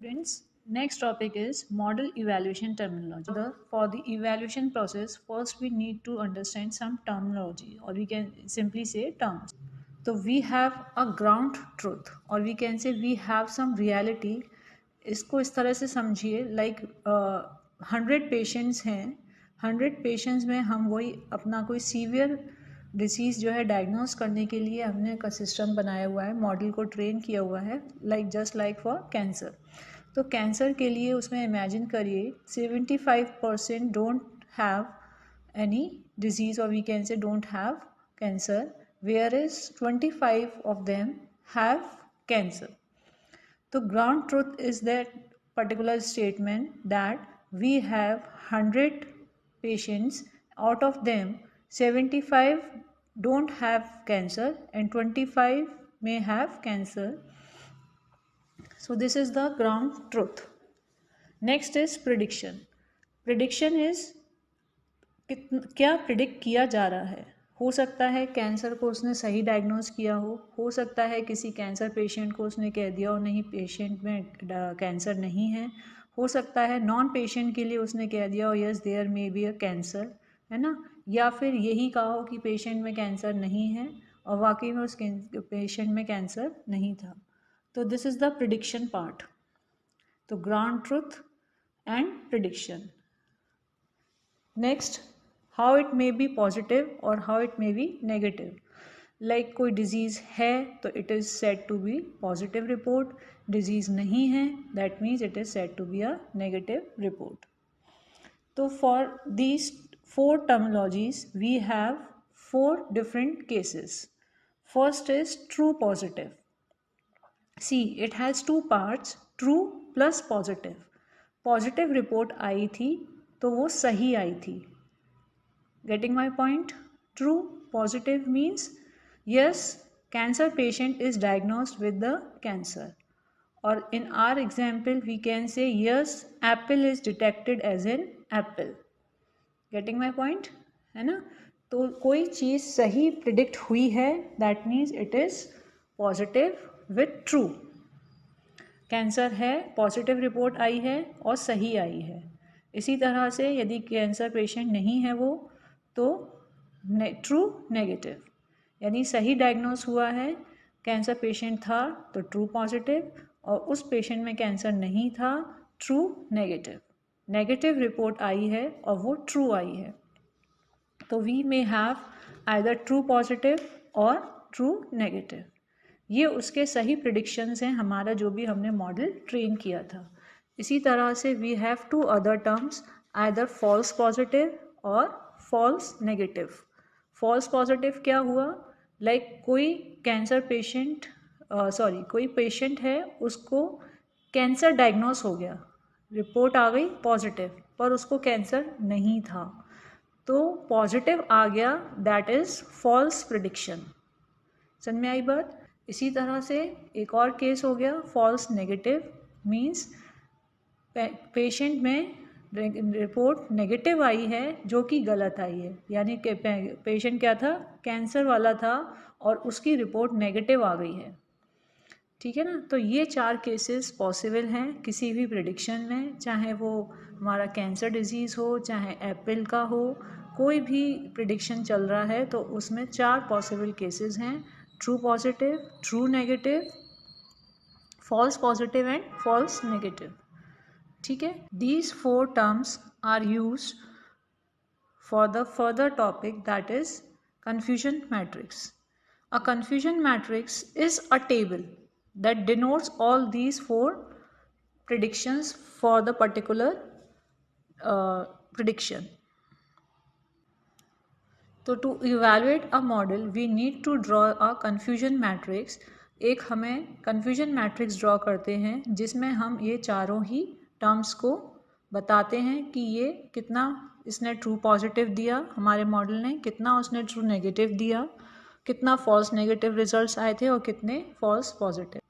Friends, next topic is model evaluation terminology. For the evaluation process, first we need to understand some terminology, or we can simply say terms. So we have a ground truth, or we can say we have some reality. इसको इस तरह से समझिए, like 100 patients हैं, 100 patients में हम वही अपना कोई सीवियर डिसीज़ जो है डायग्नोस करने के लिए हमने का सिस्टम बनाया हुआ है, मॉडल को ट्रेन किया हुआ है, like just like for cancer. तो कैंसर के लिए उसमें इमेजिन करिए 75% don't have any disease, or we can say don't have cancer, whereas 25 of them have cancer. The ground truth is that particular statement that we have 100 patients, out of them 75 don't have cancer and 25 may have cancer. So this is the ground truth. Next is prediction. Prediction is क्या predict किया जा रहा है. हो सकता है cancer को उसने सही डायग्नोस किया हो सकता है किसी कैंसर पेशेंट को उसने कह दिया हो नहीं, पेशेंट में कैंसर नहीं है. हो सकता है नॉन पेशेंट के लिए उसने कह दिया हो yes there may be a cancer, है ना, या फिर यही कहा हो कि पेशेंट में कैंसर नहीं है और वाकई में उस पेशेंट में कैंसर नहीं था. तो this is the prediction part. तो ground truth and prediction. Next, how it may be positive और how it may be negative. Like कोई डिजीज़ है तो it is said to be positive report, disease नहीं है that means it is said to be a negative report. तो for these 4 terminologies we have 4 different cases. First is true positive. See, it has 2 parts, true plus positive. Positive report आई थी तो वो सही आई थी. Getting my point. True positive means yes cancer patient is diagnosed with the cancer, और in our example we can say yes apple is detected as an apple. Getting my point, है ना. तो कोई चीज़ सही प्रिडिक्ट हुई है that means it is positive with true. Cancer है, पॉजिटिव रिपोर्ट आई है और सही आई है. इसी तरह से यदि कैंसर पेशेंट नहीं है वो तो ट्रू नेगेटिव, यानी सही डायग्नोस हुआ है, कैंसर पेशेंट था तो ट्रू पॉजिटिव, और उस पेशेंट में कैंसर नहीं था ट्रू नेगेटिव. नेगेटिव रिपोर्ट आई है और वो ट्रू आई है. तो we may have either true positive और ट्रू नेगेटिव. ये उसके सही प्रिडिक्शंस हैं, हमारा जो भी हमने मॉडल ट्रेन किया था. इसी तरह से we have 2 other terms, either false positive और फॉल्स नेगेटिव. फॉल्स पॉजिटिव क्या हुआ, लाइक कोई कैंसर पेशेंट कोई पेशेंट है, उसको कैंसर डायग्नोस हो गया, रिपोर्ट आ गई पॉजिटिव, पर उसको कैंसर नहीं था, तो पॉजिटिव आ गया, दैट इज़ फॉल्स प्रिडिक्शन. समझ में आई बात. इसी तरह से एक और केस हो गया फॉल्स नेगेटिव, मीन्स पेशेंट में रिपोर्ट नेगेटिव आई है जो कि गलत आई है, यानी कि पेशेंट क्या था, कैंसर वाला था और उसकी रिपोर्ट नेगेटिव आ गई है. ठीक है ना. तो ये 4 केसेस पॉसिबल हैं किसी भी प्रिडिक्शन में, चाहे वो हमारा कैंसर डिजीज़ हो, चाहे एप्पल का हो, कोई भी प्रिडिक्शन चल रहा है तो उसमें 4 पॉसिबल केसेस हैं, true positive, true negative, false positive and false negative. ठीक है. These 4 terms are used for the further topic that is confusion matrix. A confusion matrix is a table that denotes all these 4 predictions for the particular prediction. तो to evaluate a model we need to draw a confusion matrix. एक हमें confusion matrix draw करते हैं जिसमें हम ये चारों ही terms को बताते हैं कि ये कितना इसने ट्रू पॉजिटिव दिया, हमारे मॉडल ने कितना उसने ट्रू नेगेटिव दिया, कितना फॉल्स नेगेटिव रिजल्ट्स आए थे और कितने फॉल्स पॉजिटिव.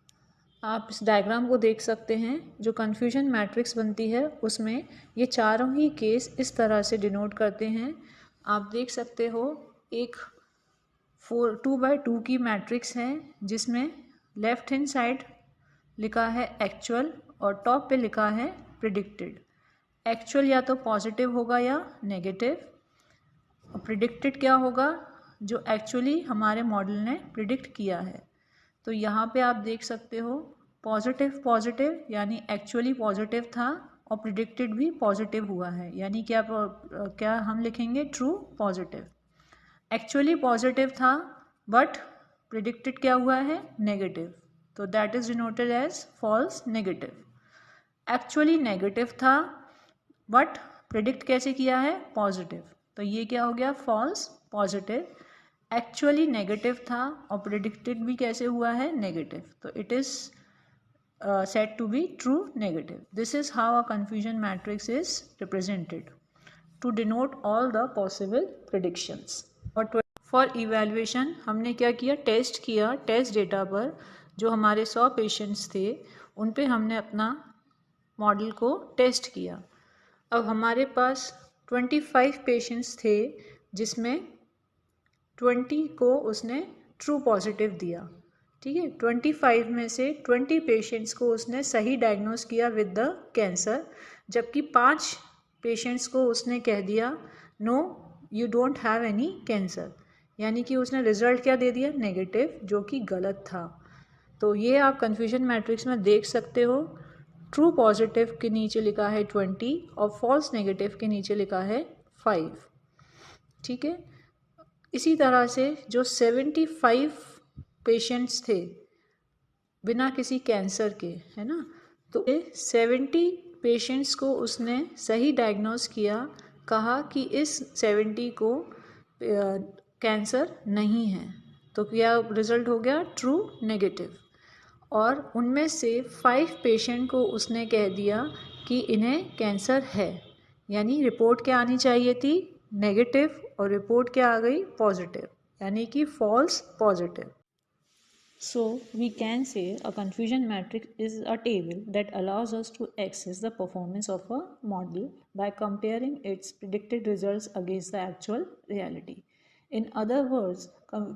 आप इस डायग्राम को देख सकते हैं, जो कन्फ्यूजन मैट्रिक्स बनती है उसमें ये चारों ही केस इस तरह से डिनोट करते हैं. आप देख सकते हो एक 2x2 की मैट्रिक्स है जिसमें लेफ्ट हैंड साइड लिखा है एक्चुअल और टॉप पे लिखा है प्रिडिक्टेड। एक्चुअल या तो पॉजिटिव होगा या नेगेटिव, और प्रिडिक्टेड क्या होगा, जो एक्चुअली हमारे मॉडल ने प्रिडिक्ट किया है। तो यहाँ पे आप देख सकते हो पॉजिटिव पॉजिटिव यानी एक्चुअली पॉजिटिव था और प्रिडिक्टेड भी पॉजिटिव हुआ है, यानी क्या हम लिखेंगे ट्रू पॉजिटिव। एक्चुअली पॉजिटिव था बट प्रिडिक्टेड क्या हुआ है नेगेटिव, तो that is denoted as false negative. Actually negative था बट प्रिडिक्ट कैसे किया है पॉजिटिव, तो ये क्या हो गया फॉल्स पॉजिटिव। एक्चुअली नेगेटिव था और प्रिडिक्टेड भी कैसे हुआ है नेगेटिव, तो it is said to be true negative. This is how a confusion matrix is represented to denote all the possible predictions. और फॉर इवेल्युएशन हमने क्या किया, टेस्ट किया, टेस्ट डेटा पर जो हमारे 100 पेशेंट्स थे उन पे हमने अपना मॉडल को टेस्ट किया। अब हमारे पास 25 पेशेंट्स थे जिसमें 20 को उसने ट्रू पॉजिटिव दिया, ठीक है। 25 में से 20 पेशेंट्स को उसने सही डायग्नोस किया विद द कैंसर, जबकि 5 पेशेंट्स को उसने कह दिया no you don't have any cancer, यानी कि उसने रिजल्ट क्या दे दिया नेगेटिव, जो कि गलत था। तो ये आप कन्फ्यूजन मैट्रिक्स में देख सकते हो, ट्रू पॉजिटिव के नीचे लिखा है 20 और फॉल्स नेगेटिव के नीचे लिखा है 5, ठीक है। इसी तरह से जो 75 पेशेंट्स थे बिना किसी कैंसर के, है ना, तो 70 पेशेंट्स को उसने सही डायग्नोस किया, कहा कि इस 70 को कैंसर नहीं है, तो क्या रिजल्ट हो गया ट्रू नेगेटिव। और उनमें से 5 पेशेंट को उसने कह दिया कि इन्हें कैंसर है, यानी रिपोर्ट क्या आनी चाहिए थी नेगेटिव और रिपोर्ट क्या आ गई पॉजिटिव, यानी कि false positive. So we can say a confusion matrix is a table that allows us to access the performance of a model by comparing its predicted results against the actual reality. In other words,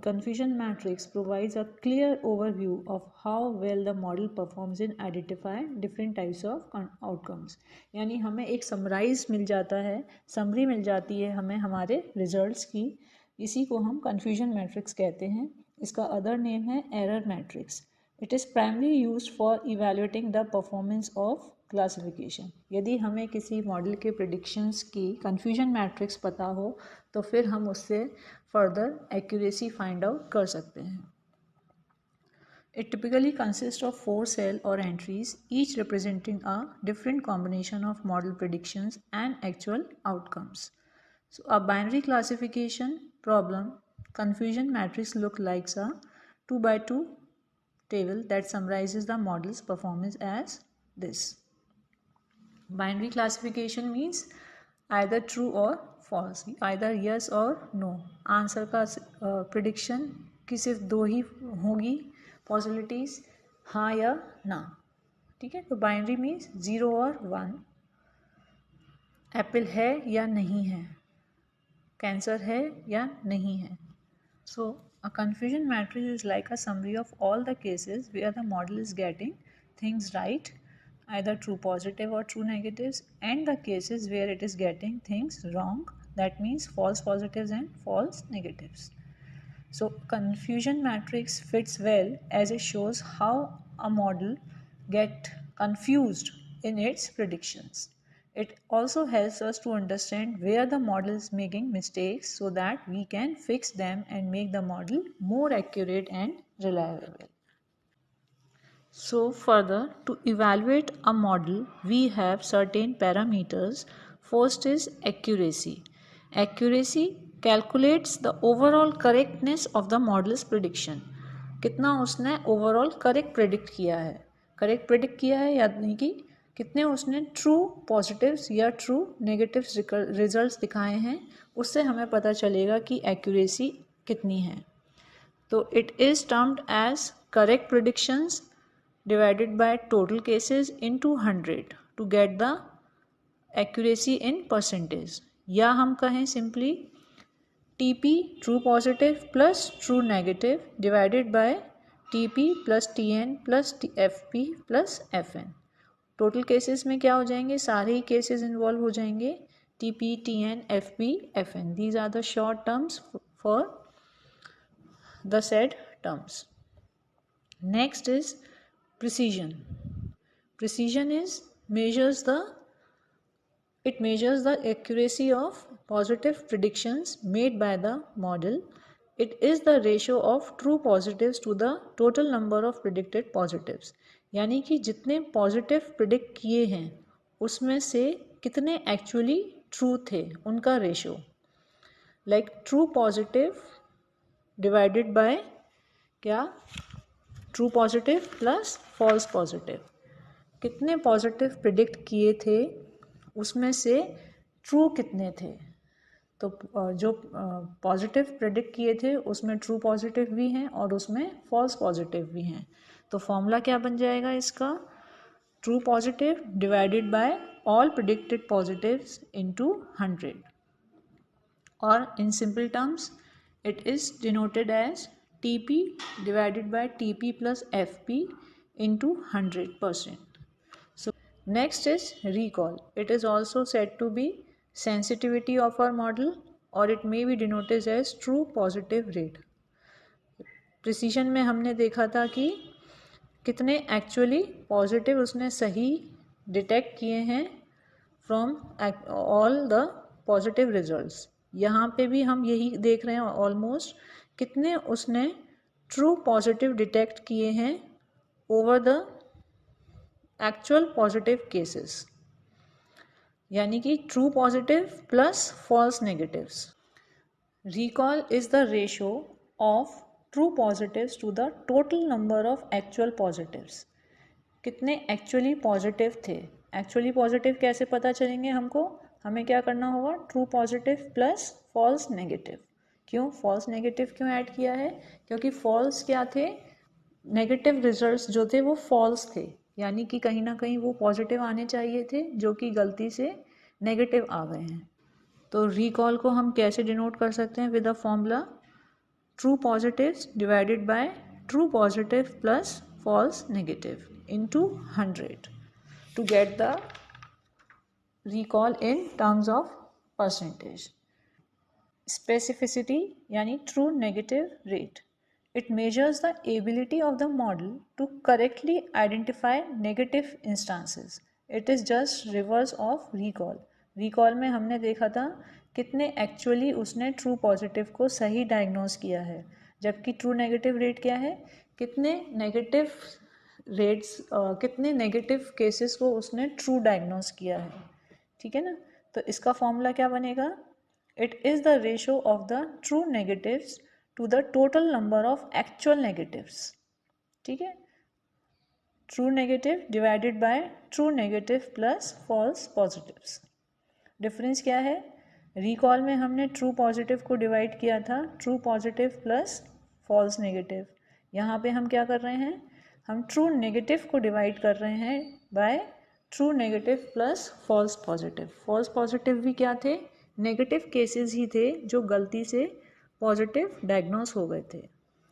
confusion matrix provides a clear overview of how well the model performs in identifying different types of outcomes. यानी हमें एक summarise मिल जाता है, summary मिल जाती है हमें हमारे results की, इसी को हम confusion matrix कहते हैं। इसका अदर नेम है error matrix. It is primary used for evaluating the performance of classification. यदि हमें किसी मॉडल के प्रेडिक्शंस की कन्फ्यूजन मैट्रिक्स पता हो तो फिर हम उससे फर्दर एक्यूरेसी फाइंड आउट कर सकते हैं। It typically consists of 4 cells or entries, each representing a different combination of model predictions and actual outcomes. So a binary classification problem confusion matrix look like a 2 by 2 table that summarizes the model's performance as this. Binary classification means either true or false, either yes or no. Answer का prediction की सिर्फ 2 ही होगी possibilities, हाँ या ना, ठीक है। तो बाइनरी मीन्स 0 और 1, एप्पल है या नहीं है, कैंसर है या नहीं है। So a confusion matrix is like a summary of all the cases where the model is getting things right, either true positive or true negatives, and the cases where it is getting things wrong, that means false positives and false negatives. So confusion matrix fits well as it shows how a model get confused in its predictions. It also helps us to understand where the model is making mistakes so that we can fix them and make the model more accurate and reliable. So further, to evaluate a model, we have certain parameters. First is accuracy. Accuracy calculates the overall correctness of the model's prediction. कितना उसने overall correct predict किया है, correct predict किया है यानी कि कितने उसने ट्रू पॉजिटिव्स या ट्रू नेगेटिव्स रिजल्ट्स दिखाए हैं, उससे हमें पता चलेगा कि एक्यूरेसी कितनी है। तो it is termed as correct predictions divided by total cases into 100 to get the accuracy in percentage, या हम कहें simply TP true positive plus true negative divided by TP plus TN plus FP plus FN. Total cases में क्या हो जाएंगे, सारे ही cases involve हो जाएंगे, TP, TN, FP, FN. These are the short terms for the said terms. Next is precision. Precision measures the accuracy of positive predictions made by the model. It is the ratio of true positives to the total number of predicted positives. यानी कि जितने positive predict किए हैं उसमें से कितने actually true थे, उनका ratio. Like true positive divided by क्या, true positive plus false positive. कितने पॉजिटिव प्रिडिक्ट किए थे उसमें से ट्रू कितने थे. तो जो पॉजिटिव प्रेडिक्ट किए थे उसमें ट्रू पॉजिटिव भी हैं और उसमें फॉल्स पॉजिटिव भी हैं. तो फॉर्मूला क्या बन जाएगा इसका, true positive divided by all predicted positives into 100, और in simple terms it is denoted as TP divided by TP plus FP into 100%. So next is recall. It is also said to be sensitivity of our model, or it may be denoted as true positive rate. Precision में हमने देखा था कि कितने actually positive उसने सही detect किए हैं from all the positive results. यहाँ पे भी हम यही देख रहे हैं ऑलमोस्ट, कितने उसने ट्रू पॉजिटिव डिटेक्ट किए हैं over the actual positive cases, यानी कि true positive plus false negatives. Recall is the ratio of true positives to the total number of actual positives. कितने एक्चुअली पॉजिटिव थे. एक्चुअली पॉजिटिव कैसे पता चलेंगे हमको, हमें क्या करना होगा, true positive plus false negative. क्यों फॉल्स नेगेटिव क्यों ऐड किया है, क्योंकि फॉल्स क्या थे, नेगेटिव रिजल्ट्स जो थे वो फॉल्स थे, यानी कि कहीं ना कहीं वो पॉजिटिव आने चाहिए थे जो कि गलती से नेगेटिव आ गए हैं. तो रिकॉल को हम कैसे डिनोट कर सकते हैं, with a formula true positives divided by true positive plus false negative into 100 to get the recall in terms of percentage. Specificity यानी true negative rate. It measures the ability of the model to correctly identify negative instances. It is just reverse of recall. Recall में हमने देखा था कितने actually उसने true positive को सही diagnose किया है, जबकि ट्रू नेगेटिव रेट क्या है, कितने नेगेटिव रेट्स कितने नेगेटिव केसेस को उसने ट्रू डायग्नोज किया है. ठीक है ना. तो इसका फॉर्मूला क्या बनेगा, it is the ratio of the true negatives to the total number of actual negatives. ठीक है, true negative divided by true negative plus false positives. Difference क्या है, रिकॉल में हमने ट्रू पॉजिटिव को डिवाइड किया था true positive plus false negative. यहाँ पे हम क्या कर रहे हैं, हम ट्रू नेगेटिव को डिवाइड कर रहे हैं by true negative plus false positive. False positive भी क्या थे, नेगेटिव केसेस ही थे जो गलती से पॉजिटिव डायग्नोज हो गए थे,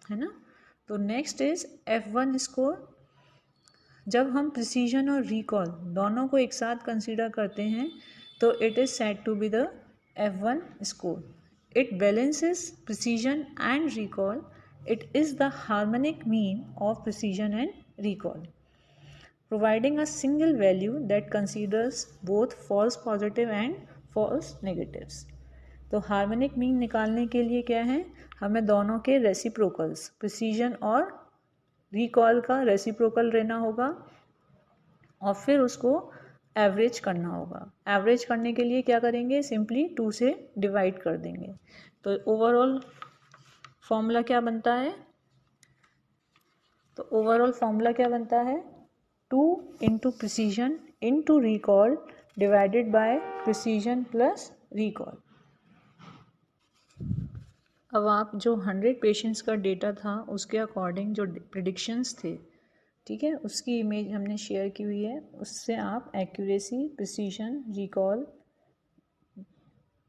है ना. तो नेक्स्ट इज F1 स्कोर. जब हम प्रिसीजन और रिकॉल दोनों को एक साथ कंसीडर करते हैं तो it is said to be the F1 score. It balances precision and recall. It is the harmonic mean of precision and recall, providing a single value that considers both false positive and false negatives. तो harmonic mean निकालने के लिए क्या है, हमें दोनों के reciprocals precision और रिकॉल का रेसिप्रोकल लेना होगा और फिर उसको एवरेज करना होगा. एवरेज करने के लिए क्या करेंगे, सिंपली 2 से डिवाइड कर देंगे. तो ओवरऑल फॉर्मूला क्या बनता है, तो ओवरऑल फॉर्मूला क्या बनता है, 2 into precision into recall divided by precision plus recall. अब आप जो 100 पेशेंट्स का डेटा था उसके अकॉर्डिंग जो प्रिडिक्शंस थे, ठीक है, उसकी इमेज हमने शेयर की हुई है. उससे आप accuracy, precision, recall,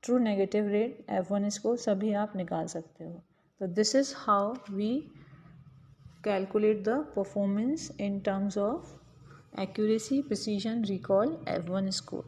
true negative rate, F1 score सभी आप निकाल सकते हो. तो this is how we calculate the performance in terms of accuracy, precision, recall, F1 score.